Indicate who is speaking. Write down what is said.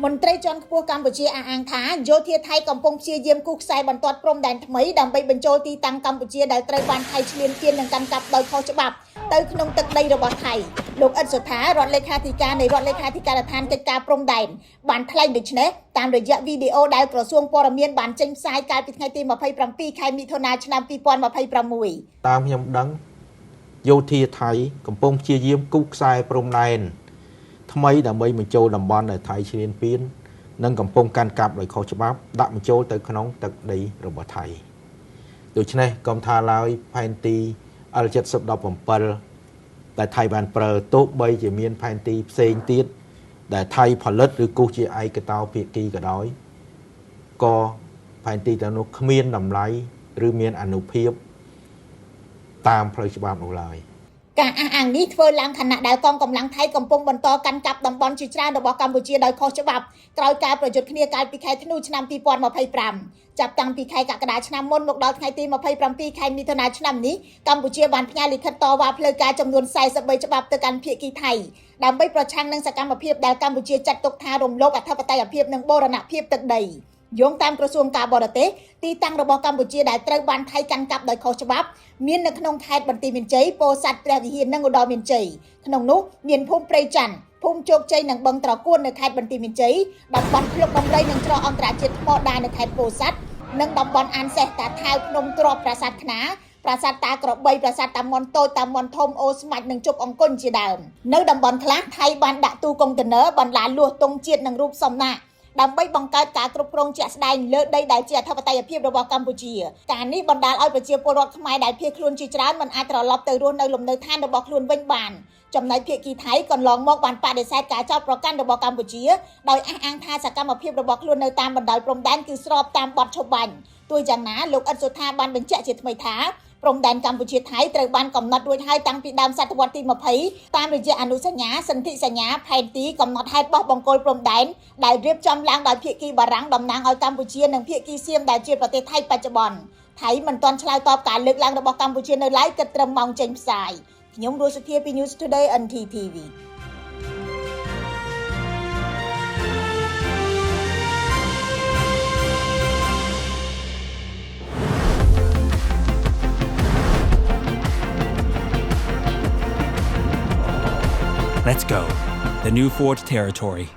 Speaker 1: មន្ត្រីជាន់ខ្ពស់កម្ពុជាអះអាងថាយោធាថៃកំពុងព្យាយាមគូសខ្សែបន្ទាត់ព្រំដែនថ្មីដើម្បីបញ្ចូលទីតាំងកម្ពុជាដែលត្រូវបានថៃឈ្លានពាននិងកាន់កាប់ដោយខុសច្បាប់ទៅក្នុងទឹកដីរបស់ថៃលោកអ៊ិតសុថារដ្ឋលេខាធិការនៃរដ្ឋលេខាធិការដ្ឋានកិច្ចការព្រំដែនបានថ្លែងដូចនេះតាមរយៈវីដេអូដែលក្រសួងព័ត៌មានបានចេញផ្សាយកាលពីថ្ងៃទី27ខែមិថុនាឆ្នាំ2026
Speaker 2: តាមខ្ញុំដឹងយោធាថៃកំពុងព្យាយាមគូសខ្សែព្រំដែនថ្មីដើម្បីបញ្ចូលតំបន់ដែលថៃឈ្លានពាននិងកំពុងកាន់កាប់ដោយខុសច្បាប់ដាក់បញ្ចូលទៅក្នុងទឹកដីរបស់ថៃដូច្នេះកុំថាឡើយផែនទី L717 ដែលថៃបានប្រើទោះបីជាមានផែនទីផ្សេងទៀតដែលថៃផលិតឬគូសជាឯកតោភាគីក៏ដោយក៏ផែនទីទាំងនោះគ្មានតម្លៃឬមានអានុភាពតាមផ្លូវច្បាប់នោះឡើយ
Speaker 1: ការអះអាងនេះធ្វើឡើងខណៈដែលកងកម្លាំងថៃកំពុងបន្តកាន់កាប់តំបន់ជាច្រើនរបស់កម្ពុជាដោយខុសច្បាប់ក្រោយការប្រយុទ្ធគ្នាកាលពីខែធ្នូឆ្នាំ2025ចាប់តាំងពីខែកក្កដាឆ្នាំមុនមកដល់ថ្ងៃទី27ខែមិថុនាឆ្នាំនេះកម្ពុជាបានផ្ញើលិខិតតវ៉ាផ្លូវការចំនួន43ច្បាប់ទៅកាន់ភាគីថៃដើម្បីប្រឆាំងនឹងសកម្មភាពដែលកម្ពុជាចាត់ទុកថារំលោភអធិបតេយ្យភាពនិងបូរណភាពទឹកដីយោងតាមក្រសួងការបរទេសទីតាំងរបស់កម្ពុជាដែលត្រូវបានថៃកាន់កាប់ដោយខុសច្បាប់មាននៅក្នុងខេត្តបន្ទាយមានជ័យពោធិ៍សាត់ព្រះវិហារនិងឧត្តរមានជ័យក្នុងនោះមានភូមិព្រៃច័ន្ទភូមិជោគជ័យនិងបឹងត្រកួននៅខេត្តបន្ទាយមានជ័យតំបន់ភ្លុកដំរីនិងច្រកអន្តរជាតិថ្មដានៅខេត្តពោធិ៍សាត់និងតំបន់អានសេះតាថៅភ្នំទ្របប្រាសាទខ្នាប្រាសាទតាក្របីប្រាសាទតាមន់តូចតាមន់ធំអូស្មាច់និងជប់អង្គុញជាដើមនៅតំបន់ខ្លះថៃបានដាក់ទូកុងតឺន័របន្លាលួសទង់ជាតិនិងរូបសំណាកដើម្បីបង្កើតការគ្រប់គ្រងជាក់ស្ដែងលើដីដែលជាអធិបតេយ្យភាពរបស់កម្ពុជាការនេះបណ្ដាលឲ្យប្រជាពលរដ្ឋខ្មែរដែលភៀសខ្លួនជាច្រើនមិនអាចត្រឡប់ទៅរស់នៅលំនៅឋានរបស់ខ្លួនវិញបានចំណែកភាគីថៃកន្លងមកបានបដិសេធការចោទប្រកាន់របស់កម្ពុជាដោយអះអាងថាសកម្មភាពរបស់ខ្លួននៅតាមបណ្ដោយព្រំដែនគឺស្របតាមបទឈប់បាញ់ទោះយ៉ាងណាលោកអ៊ិតសុថាបានបញ្ជាក់ជាថ្មីថាព្រំដែនកម្ពុជាថៃត្រូវបានកំណត់រួចហើយតាំងពីដើមសតវត្សទី20តាមរយៈអនុសញ្ញាសន្ធិសញ្ញាផែនទីកំណត់ហេតុបោះបង្គោលព្រំដែនដែលរៀបចំឡើងដោយភាគីបារាំងតំណាងឲ្យកម្ពុជានិងភាគីសៀមដែលជាប្រទេសថៃបច្ចុប្បន្នថៃមិនទាន់ឆ្លើយតបការលើកឡើងរបស់កម្ពុជានៅឡើយគិតត្រឹមម៉ោងចេញផ្សាយខ្ញុំរស់សុធាពី News Today NTTV
Speaker 3: Let's go. The new Ford Territory.